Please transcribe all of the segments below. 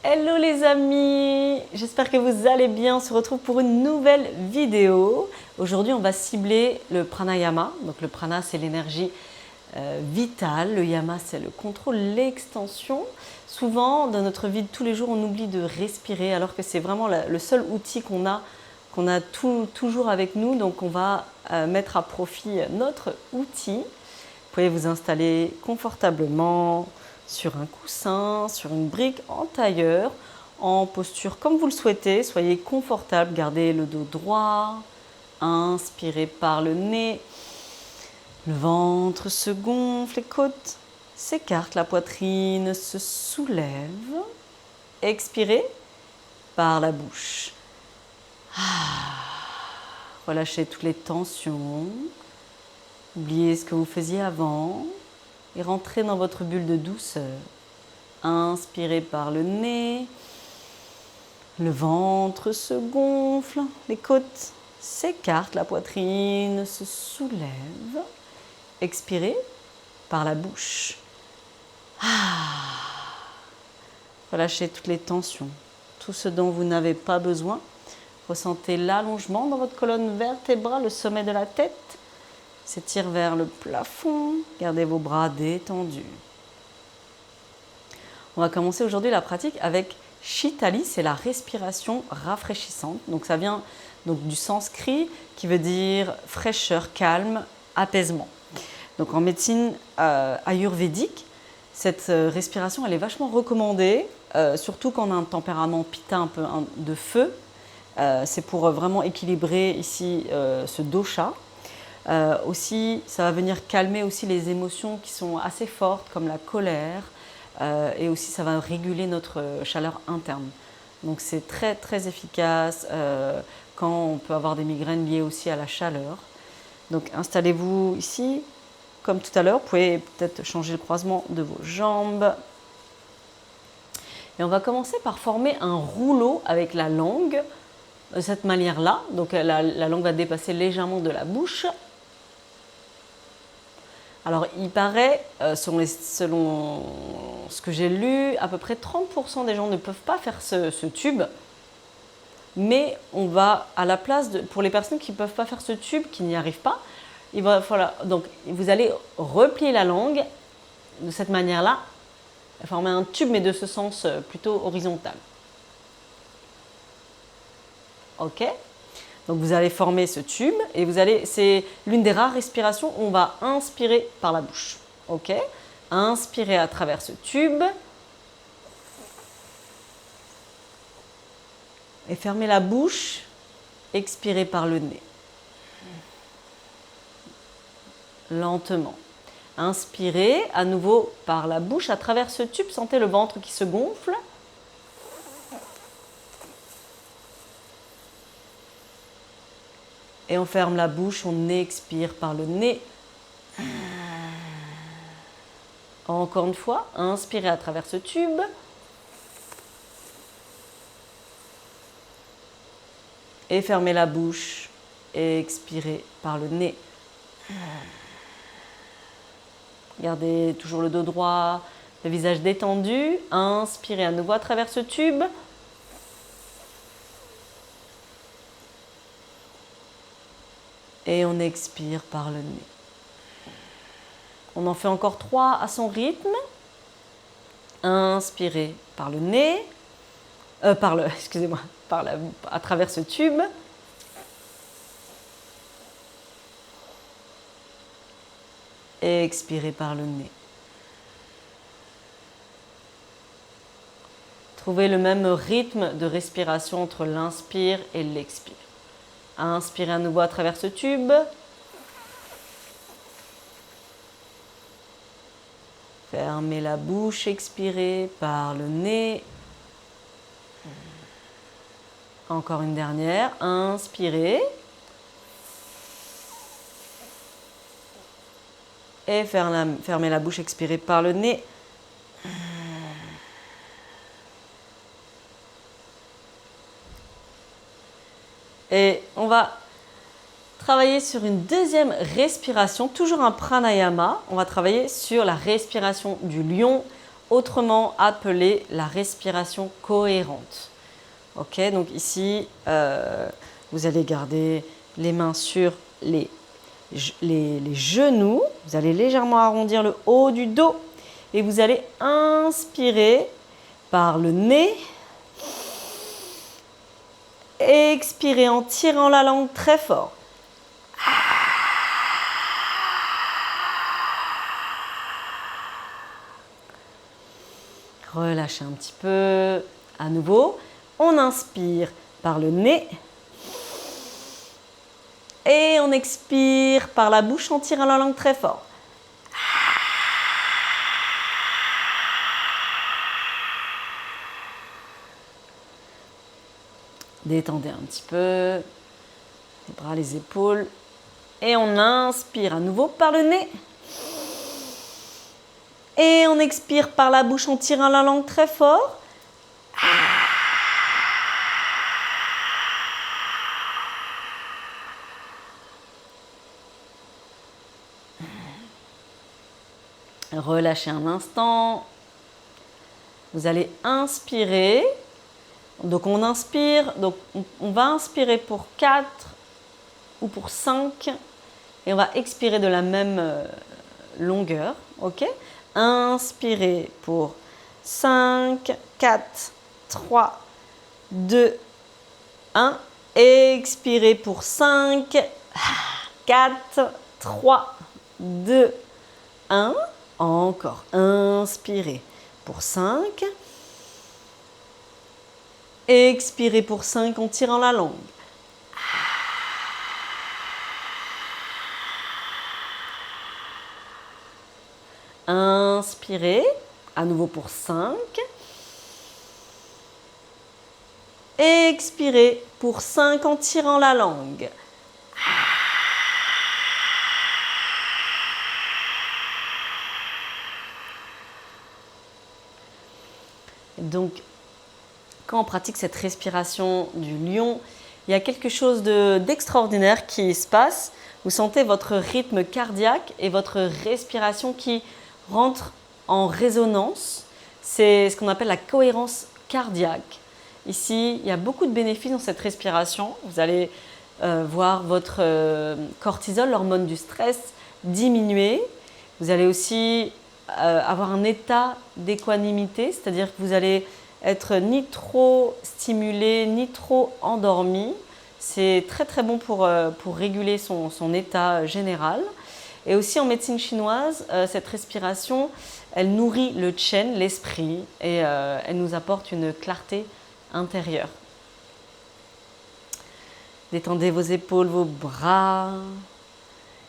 Hello les amis, j'espère que vous allez bien. On se retrouve pour une nouvelle vidéo. Aujourd'hui, on va cibler le pranayama. Donc le prana, c'est l'énergie vitale. Le yama, c'est le contrôle, l'extension. Souvent, dans notre vie de tous les jours, on oublie de respirer alors que c'est vraiment le seul outil qu'on a toujours avec nous. Donc on va mettre à profit notre outil. Vous pouvez vous installer confortablement sur un coussin, sur une brique en tailleur, en posture comme vous le souhaitez. Soyez confortable, gardez le dos droit, inspirez par le nez, le ventre se gonfle, les côtes s'écartent, la poitrine se soulève. Expirez par la bouche. Relâchez toutes les tensions. Oubliez ce que vous faisiez avant et rentrez dans votre bulle de douceur. Inspirez par le nez, le ventre se gonfle, les côtes s'écartent, la poitrine se soulève. Expirez par la bouche. Relâchez toutes les tensions, tout ce dont vous n'avez pas besoin. Ressentez l'allongement dans votre colonne vertébrale, le sommet de la tête s'étire vers le plafond. Gardez vos bras détendus. On va commencer aujourd'hui la pratique avec Shitali, c'est la respiration rafraîchissante. Donc ça vient du sanskrit qui veut dire fraîcheur, calme, apaisement. Donc en médecine ayurvédique, cette respiration elle est vachement recommandée, surtout quand on a un tempérament pitta un peu de feu. C'est pour vraiment équilibrer ici ce dosha. Aussi, ça va venir calmer aussi les émotions qui sont assez fortes, comme la colère, et aussi ça va réguler notre chaleur interne. Donc c'est très très efficace quand on peut avoir des migraines liées aussi à la chaleur. Donc installez-vous ici, comme tout à l'heure, vous pouvez peut-être changer le croisement de vos jambes. Et on va commencer par former un rouleau avec la langue, de cette manière-là. Donc la langue va dépasser légèrement de la bouche. Alors, il paraît, selon ce que j'ai lu, à peu près 30% des gens ne peuvent pas faire ce tube. Mais on va, à la place, pour les personnes qui ne peuvent pas faire ce tube, qui n'y arrivent pas, donc vous allez replier la langue de cette manière-là, former un tube, mais de ce sens plutôt horizontal. Ok ? Donc vous allez former ce tube et c'est l'une des rares respirations où on va inspirer par la bouche. Ok ? Inspirez à travers ce tube et fermez la bouche. Expirez par le nez. Lentement. Inspirez à nouveau par la bouche à travers ce tube. Sentez le ventre qui se gonfle. Et on ferme la bouche, on expire par le nez. Encore une fois, inspirez à travers ce tube. Et fermez la bouche. Et expirez par le nez. Gardez toujours le dos droit, le visage détendu. Inspirez à nouveau à travers ce tube. Et on expire par le nez. On en fait encore 3 à son rythme. Inspirez par le nez. À travers ce tube. Et expirez par le nez. Trouvez le même rythme de respiration entre l'inspire et l'expire. Inspirez à nouveau à travers ce tube. Fermez la bouche, expirez par le nez. Encore une dernière. Inspirez. Et fermez la bouche, expirez par le nez. Et on va travailler sur une deuxième respiration, toujours un pranayama. On va travailler sur la respiration du lion autrement appelée la respiration cohérente. Ok, donc ici, vous allez garder les mains sur les genoux. Vous allez légèrement arrondir le haut du dos et vous allez inspirer par le nez. Expirez en tirant la langue très fort. Relâchez un petit peu. À nouveau, on inspire par le nez. Et on expire par la bouche en tirant la langue très fort. Détendez un petit peu les bras, les épaules. Et on inspire à nouveau par le nez. Et on expire par la bouche en tirant la langue très fort. Relâchez un instant. Vous allez inspirer. Donc on inspire, donc on va inspirer pour 4 ou pour 5 et on va expirer de la même longueur, ok? Inspirez pour 5, 4, 3, 2, 1. Expirez pour 5, 4, 3, 2, 1. Encore. Inspirez pour 5. Expirez pour 5 en tirant la langue. Inspirez, à nouveau pour 5. Expirez pour 5 en tirant la langue. Donc, quand on pratique cette respiration du lion, il y a quelque chose d'extraordinaire qui se passe. Vous sentez votre rythme cardiaque et votre respiration qui rentrent en résonance. C'est ce qu'on appelle la cohérence cardiaque. Ici, il y a beaucoup de bénéfices dans cette respiration. Vous allez voir votre cortisol, l'hormone du stress, diminuer. Vous allez aussi avoir un état d'équanimité, c'est-à-dire que vous allez être ni trop stimulé, ni trop endormi. C'est très très bon pour réguler son état général. Et aussi en médecine chinoise, cette respiration, elle nourrit le Chen, l'esprit, et elle nous apporte une clarté intérieure. Détendez vos épaules, vos bras.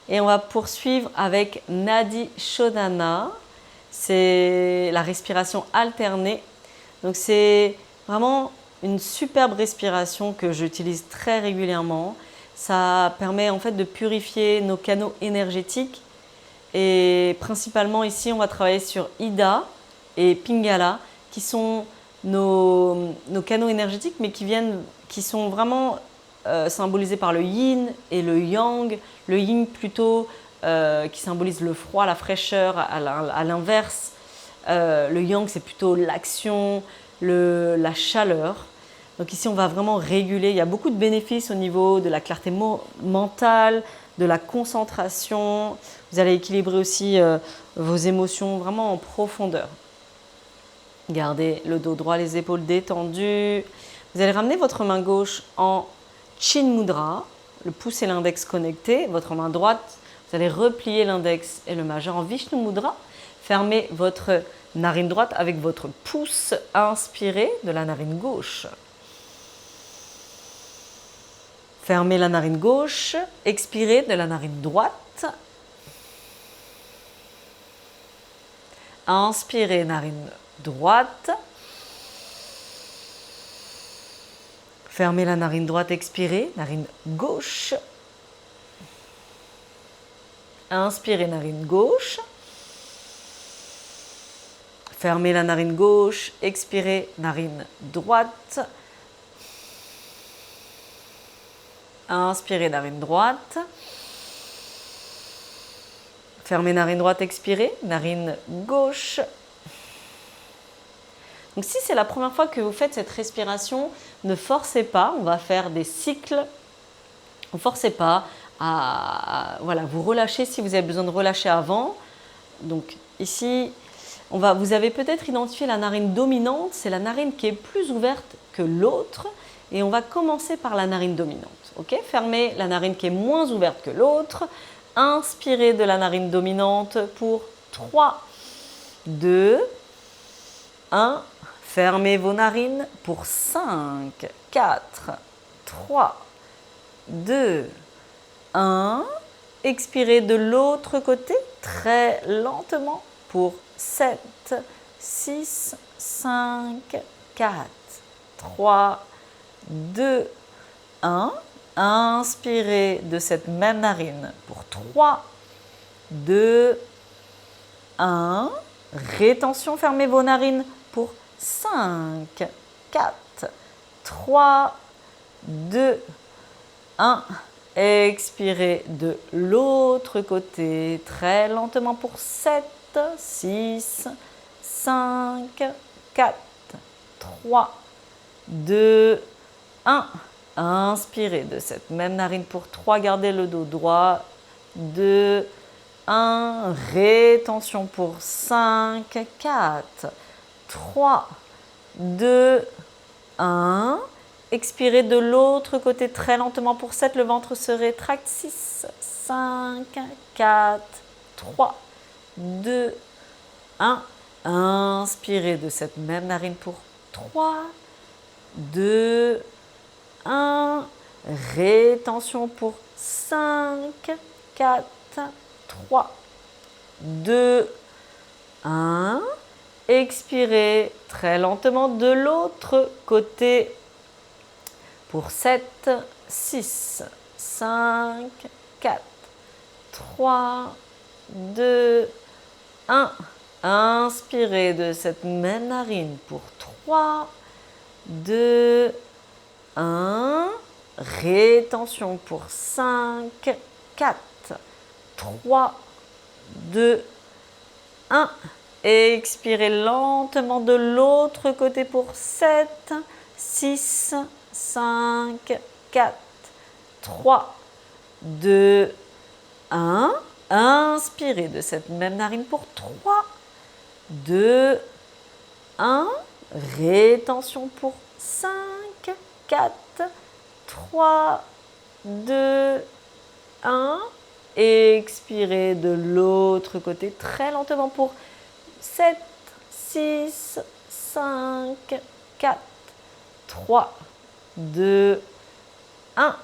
Et on va poursuivre avec Nadi Shodhana. C'est la respiration alternée. Donc c'est vraiment une superbe respiration que j'utilise très régulièrement. Ça permet en fait de purifier nos canaux énergétiques. Et principalement ici, on va travailler sur Ida et Pingala, qui sont nos canaux énergétiques, mais qui sont vraiment symbolisés par le yin et le yang. Le yin plutôt qui symbolise le froid, la fraîcheur, à l'inverse. Le yang, c'est plutôt l'action, la chaleur. Donc ici, on va vraiment réguler. Il y a beaucoup de bénéfices au niveau de la clarté mentale, de la concentration. Vous allez équilibrer aussi vos émotions vraiment en profondeur. Gardez le dos droit, les épaules détendues. Vous allez ramener votre main gauche en Chin Mudra, le pouce et l'index connectés. Votre main droite, vous allez replier l'index et le majeur en Vishnu Mudra. Fermez votre narine droite avec votre pouce. Inspirez de la narine gauche. Fermez la narine gauche. Expirez de la narine droite. Inspirez, narine droite. Fermez la narine droite, expirez, narine gauche. Inspirez, narine gauche. Fermez la narine gauche, expirez, narine droite. Inspirez, narine droite. Fermez narine droite, expirez, narine gauche. Donc si c'est la première fois que vous faites cette respiration, ne forcez pas, on va faire des cycles. Ne forcez pas à voilà, vous relâcher si vous avez besoin de relâcher avant. Donc ici, vous avez peut-être identifié la narine dominante, c'est la narine qui est plus ouverte que l'autre. Et on va commencer par la narine dominante. Okay, fermez la narine qui est moins ouverte que l'autre. Inspirez de la narine dominante pour 3, 2, 1. Fermez vos narines pour 5, 4, 3, 2, 1. Expirez de l'autre côté très lentement pour 7, 6, 5, 4, 3, 2, 1. Inspirez de cette même narine pour 3, 2, 1. Rétention, fermez vos narines pour 5, 4, 3, 2, 1. Expirez de l'autre côté très lentement pour 7, 6, 5, 4, 3, 2, 1. Inspirez de cette même narine pour 3, gardez le dos droit, 2, 1. Rétention pour 5, 4, 3, 2, 1. Expirez de l'autre côté très lentement pour 7, le ventre se rétracte, 6, 5, 4, 3, 2, 1. Inspirez de cette même narine pour 3, 2, 1. Rétention pour 5, 4, 3, 2, 1. Expirez très lentement de l'autre côté pour 7, 6, 5, 4, 3, 2, 1. Inspirez de cette même narine pour 3, 2, 1. Rétention pour 5, 4, 3, 2, 1. Expirez lentement de l'autre côté pour 7, 6, 5, 4, 3, 2, 1. Inspirez de cette même narine pour 3, 2, 1. Rétention pour 5, 4, 3, 2, 1. Expirez de l'autre côté très lentement pour 7, 6, 5, 4, 3, 2, 1.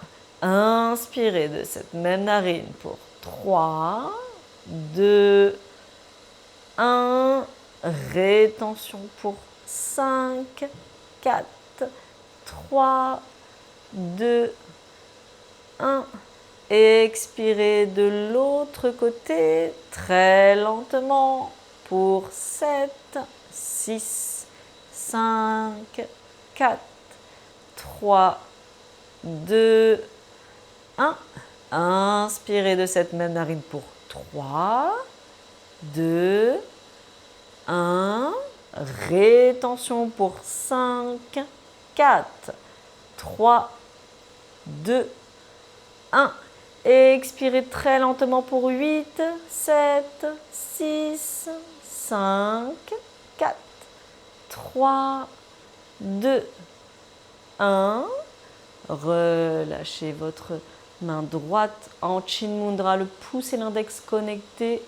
Inspirez de cette même narine pour 3, 2, 1. Rétention pour 5, 4, 3, 2, 1. Expirez de l'autre côté très lentement pour 7, 6, 5, 4, 3, 2, 1. Inspirez de cette même narine pour 3, 2, 1. Rétention pour 5, 4, 3, 2, 1. Expirez très lentement pour 8, 7, 6, 5, 4, 3, 2, 1. Relâchez votre main droite en Chin Mudra, le pouce et l'index connectés.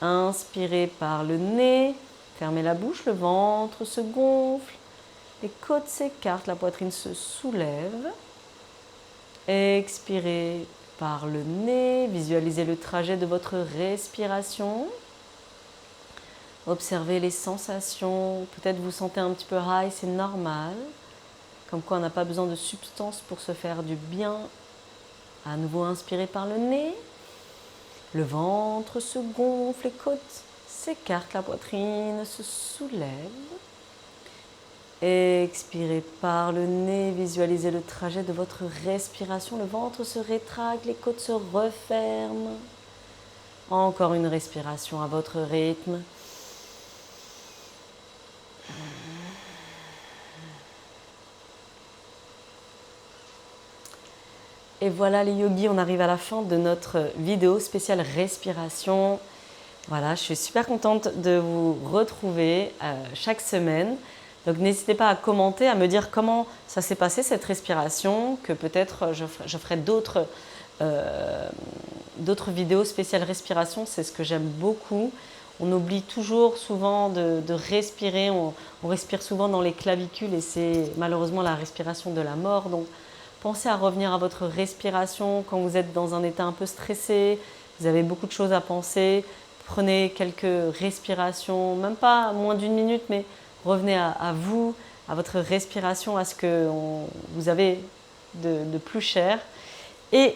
Inspirez par le nez, fermez la bouche, le ventre se gonfle, les côtes s'écartent, la poitrine se soulève. Expirez par le nez, visualisez le trajet de votre respiration. Observez les sensations, peut-être vous sentez un petit peu high, c'est normal. Comme quoi on n'a pas besoin de substance pour se faire du bien. À nouveau inspirez par le nez, le ventre se gonfle, les côtes s'écartent, la poitrine se soulève. Expirez par le nez, visualisez le trajet de votre respiration, le ventre se rétracte, les côtes se referment. Encore une respiration à votre rythme. Et voilà les yogis, on arrive à la fin de notre vidéo spéciale respiration. Voilà, je suis super contente de vous retrouver chaque semaine. Donc n'hésitez pas à commenter, à me dire comment ça s'est passé cette respiration, que peut-être je ferai d'autres vidéos spéciales respiration, c'est ce que j'aime beaucoup. On oublie toujours souvent de respirer, on respire souvent dans les clavicules et c'est malheureusement la respiration de la mort. Donc pensez à revenir à votre respiration quand vous êtes dans un état un peu stressé, vous avez beaucoup de choses à penser. Prenez quelques respirations, même pas moins d'une minute, mais revenez à vous, à votre respiration, à ce que vous avez de plus cher. Et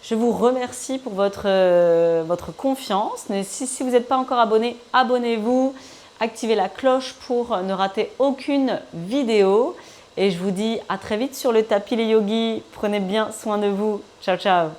je vous remercie pour votre confiance. Mais si vous n'êtes pas encore abonné, abonnez-vous. Activez la cloche pour ne rater aucune vidéo. Et je vous dis à très vite sur le tapis les yogis. Prenez bien soin de vous. Ciao, ciao.